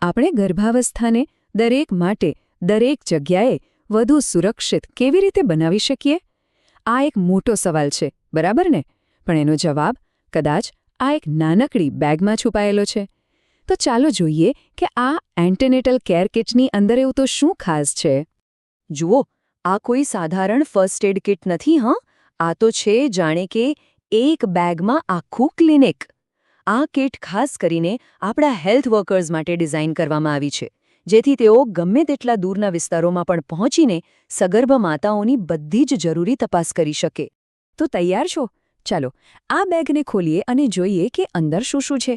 આપણે ગર્ભાવસ્થાને દરેક માટે દરેક જગ્યાએ વધુ સુરક્ષિત કેવી રીતે બનાવી શકીએ? આ એક મોટો સવાલ છે, બરાબર ને? પણ એનો જવાબ કદાચ આ એક નાનકડી બેગમાં છુપાયેલો છે. તો ચાલો જોઈએ કે આ એન્ટીનેટલ કેર કિટની અંદર એવું તો શું ખાસ છે. જુઓ, આ કોઈ સાધારણ ફર્સ્ટ એડ કિટ નથી. આ તો છે જાણે કે એક બેગમાં આખું ક્લિનિક. આ કિટ ખાસ કરીને આપણા હેલ્થ વર્કર્સ માટે ડિઝાઇન કરવામાં આવી છે, જેથી તેઓ ગમે તેટલા દૂરના વિસ્તારોમાં પણ પહોંચીને સગર્ભ માતાઓની બધી જ જરૂરી તપાસ કરી શકે. તો તૈયાર છો? ચાલો આ બેગને ખોલીએ અને જોઈએ કે અંદર શું શું છે.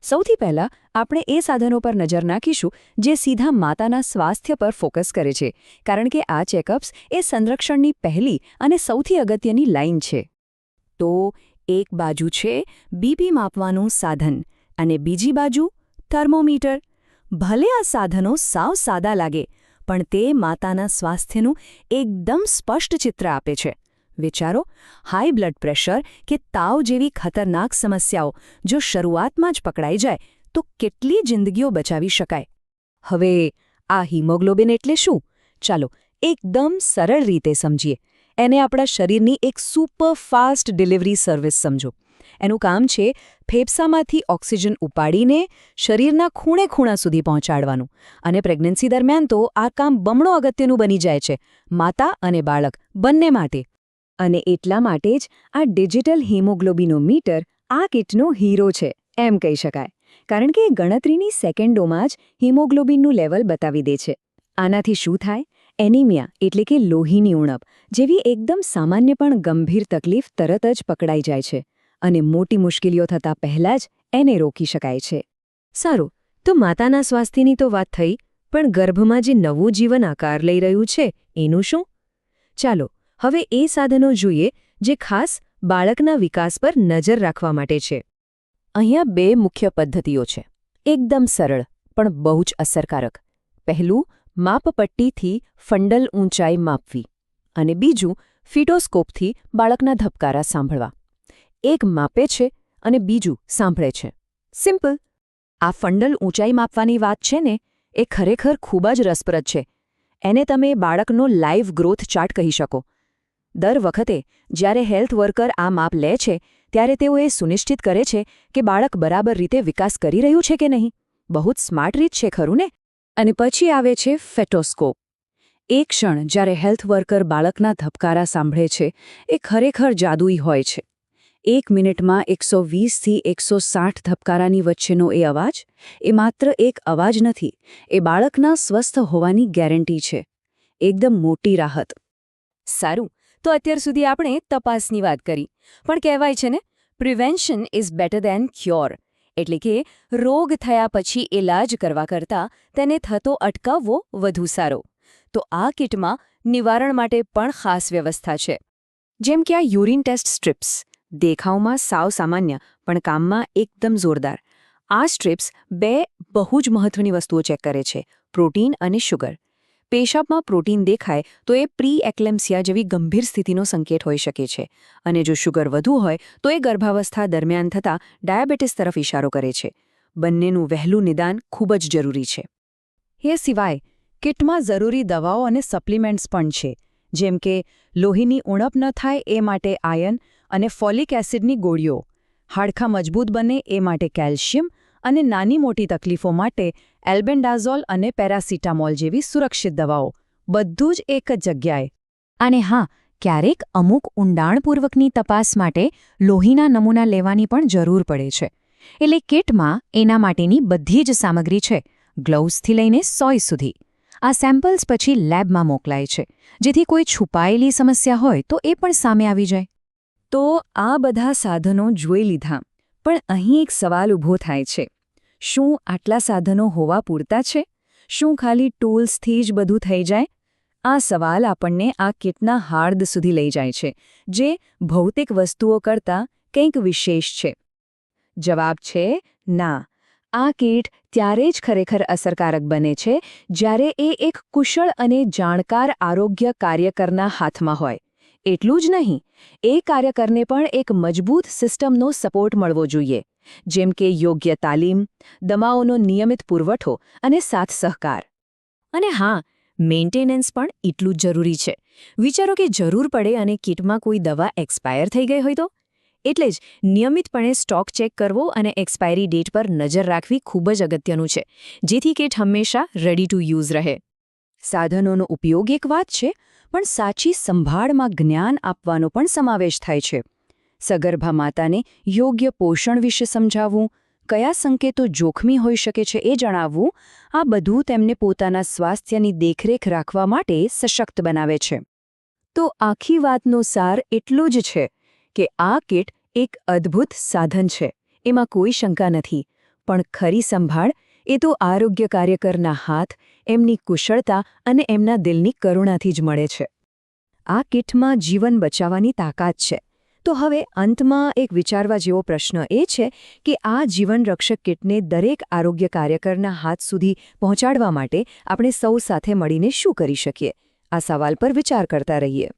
સૌથી પહેલાં આપણે એ સાધનો પર નજર નાખીશું જે સીધા માતાના સ્વાસ્થ્ય પર ફોકસ કરે છે, કારણ કે આ ચેકઅપ્સ એ સંરક્ષણની પહેલી અને સૌથી અગત્યની લાઇન છે. તો એક બાજુ છે બીપી માપવાનું સાધન અને બીજી બાજુ થર્મોમીટર. ભલે આ સાધનો સાવ સાદા લાગે, પણ તે માતાના સ્વાસ્થ્યનું એકદમ સ્પષ્ટ ચિત્ર આપે છે. વિચારો, હાઈ બ્લડ પ્રેશર કે તાવ જેવી ખતરનાક સમસ્યાઓ જો શરૂઆતમાં જ પકડાઈ જાય તો કેટલી જિંદગીઓ બચાવી શકાય. હવે આ હિમોગ્લોબિન એટલે શું? ચાલો એકદમ સરળ રીતે સમજીએ. એને આપણા શરીરની એક સુપર ફાસ્ટ ડિલિવરી સર્વિસ સમજો. એનું કામ છે ફેફસામાંથી ઓક્સિજન ઉપાડીને શરીરના ખૂણે ખૂણા સુધી પહોંચાડવાનું. અને પ્રેગ્નન્સી દરમિયાન તો આ કામ બમણો અગત્યનું બની જાય છે, માતા અને બાળક બંને માટે. અને એટલા માટે જ આ ડિજિટલ હિમોગ્લોબિનોમીટર આ કિટનો હીરો છે એમ કહી શકાય, કારણ કે ગણતરીની સેકન્ડોમાં જ હિમોગ્લોબિનનું લેવલ બતાવી દે છે. આનાથી શું થાય? એનિમિયા એટલે કે લોહીની ઉણપ જેવી એકદમ સામાન્ય પણ ગંભીર તકલીફ તરત જ પકડાઈ જાય છે અને મોટી મુશ્કેલીઓ થતાં પહેલાં જ એને રોકી શકાય છે. સારું, તો માતાના સ્વાસ્થ્યની તો વાત થઈ, પણ ગર્ભમાં જે નવું જીવન આકાર લઈ રહ્યું છે એનું શું? ચાલો હવે એ સાધનો જોઈએ જે ખાસ બાળકના વિકાસ પર નજર રાખવા માટે છે. અહીંયા બે મુખ્ય પદ્ધતિઓ છે, એકદમ સરળ પણ બહુ જ અસરકારક. પહેલું, માપપટ્ટીથી ફંડલ ઊંચાઈ માપવી અને બીજું ફિટોસ્કોપથી બાળકના ધબકારા સાંભળવા. એક માપે છે અને બીજું સાંભળે છે. સિમ્પલ. આ ફંડલ ઊંચાઈ માપવાની વાત છે ને, એ ખરેખર ખૂબ જ રસપ્રદ છે. એને તમે બાળકનો લાઈવ ગ્રોથ ચાર્ટ કહી શકો. દર વખતે જ્યારે હેલ્થ વર્કર આ માપ લે છે ત્યારે તેઓ એ સુનિશ્ચિત કરે છે કે બાળક બરાબર રીતે વિકાસ કરી રહ્યું છે કે નહીં. બહુ જ સ્માર્ટ રીત છે, ખરું ને? અને પછી આવે છે ફેટોસ્કોપ. એક ક્ષણ જ્યારે હેલ્થ વર્કર બાળકના ધબકારા સાંભળે છે એ ખરેખર જાદુઈ હોય છે. 1 મિનિટમાં 120થી 160 ધબકારાની વચ્ચેનો એ અવાજ, એ માત્ર એક અવાજ નથી, એ બાળકના સ્વસ્થ હોવાની ગેરંટી છે. એકદમ મોટી રાહત. સારું, તો અત્યાર સુધી આપણે તપાસની વાત કરી, પણ કહેવાય છે ને, prevention is better than cure. એટલે કે રોગ થયા પછી ઇલાજ કરવા કરતાં તેને થતો અટકાવવો વધુ સારો. તો આ કિટમાં નિવારણ માટે પણ ખાસ વ્યવસ્થા છે. જેમ કે આ યુરિન ટેસ્ટ સ્ટ્રીપ્સ, દેખાવમાં સાવ સામાન્ય પણ કામમાં એકદમ જોરદાર. આ સ્ટ્રીપ્સ બે બહુ જ મહત્વની વસ્તુઓ ચેક કરે છે, પ્રોટીન અને શુગર. પેશાબમાં પ્રોટીન દેખાય તો એ પ્રી એક્લેમ્સિયા જેવી ગંભીર સ્થિતિનો સંકેત હોઈ શકે છે, અને જો શુગર વધુ હોય તો એ ગર્ભાવસ્થા દરમિયાન થતા ડાયાબિટીસ તરફ ઇશારો કરે છે. બંનેનું વહેલું નિદાન ખૂબ જ જરૂરી છે. એ સિવાય કિટમાં જરૂરી દવાઓ અને સપ્લિમેન્ટ્સ પણ છે, જેમ કે લોહીની ઉણપ ન થાય એ માટે આયર્ન અને ફોલિક એસિડની ગોળીઓ, હાડકાં મજબૂત બને એ માટે કેલ્શિયમ, અને નાની મોટી તકલીફો માટે એલ્બેન્ડાઝોલ અને પેરાસિટામોલ જેવી સુરક્ષિત દવાઓ, બધું જ એક જ જગ્યાએ. અને હા, ક્યારેક અમુક ઊંડાણપૂર્વકની તપાસ માટે લોહીના નમૂના લેવાની પણ જરૂર પડે છે. એટલે કિટમાં એના માટેની બધી જ સામગ્રી છે, ગ્લોવ્સથી લઈને સોય સુધી. આ સેમ્પલ્સ પછી લેબમાં મોકલાય છે, જેથી કોઈ છુપાયેલી સમસ્યા હોય તો એ પણ સામે આવી જાય. તો આ બધા સાધનો જોઈ લીધા, પણ અહીં એક સવાલ ઊભો થાય છે. શું આટલા સાધનો હોવા પૂરતા છે? શું ખાલી ટૂલ્સથી જ બધું થઈ જાય? આ સવાલ આપણને આ કિટના હાર્દ સુધી લઈ જાય છે, જે ભૌતિક વસ્તુઓ કરતાં કંઈક વિશેષ છે. જવાબ છે ના. આ કિટ ત્યારે જ ખરેખર અસરકારક બને છે જ્યારે એ એક કુશળ અને જાણકાર આરોગ્ય કાર્યકરના હાથમાં હોય. એટલું જ નહીં, એ કાર્યકરને પણ એક મજબૂત સિસ્ટમનો સપોર્ટ મળવો જોઈએ, જેમ કે યોગ્ય તાલીમ, દવાઓનો નિયમિત પુરવઠો અને સાથ સહકાર. અને હા, મેન્ટેનન્સ પણ એટલું જ જરૂરી છે. વિચારો કે જરૂર પડે અને કીટમાં કોઈ દવા એક્સપાયર થઈ ગઈ હોય તો? એટલે જ નિયમિતપણે સ્ટોક ચેક કરવો અને એક્સપાયરી ડેટ પર નજર રાખવી ખૂબ જ અગત્યનું છે, જેથી કીટ હંમેશા રેડી ટુ યુઝ રહે. સાધનોનો ઉપયોગ એક વાત છે, પણ સાચી સંભાળમાં જ્ઞાન આપવાનો પણ સમાવેશ થાય છે. સગર્ભા માતાને યોગ્ય પોષણ વિશે સમજાવવું, કયા સંકેતો જોખમી હોઈ શકે છે એ જણાવવું, આ બધું તેમને પોતાના સ્વાસ્થ્યની દેખરેખ રાખવા માટે સશક્ત બનાવે છે. તો આખી વાતનો સાર એટલો જ છે કે આ કીટ એક અદ્ભુત સાધન છે, એમાં કોઈ શંકા નથી. પણ ખરી સંભાળ એ તો આરોગ્ય કાર્યકરના હાથ, એમની કુશળતા અને એમના દિલની કરુણાથી જ મળે છે. આ કીટમાં જીવન બચાવવાની તાકાત છે. તો હવે અંતમાં એક વિચારવા જેવો પ્રશ્ન એ છે કે આ જીવનરક્ષક કીટને દરેક આરોગ્ય કાર્યકરના હાથ સુધી પહોંચાડવા માટે આપણે સૌ સાથે મળીને શું કરી શકીએ? આ સવાલ પર વિચાર કરતા રહીએ.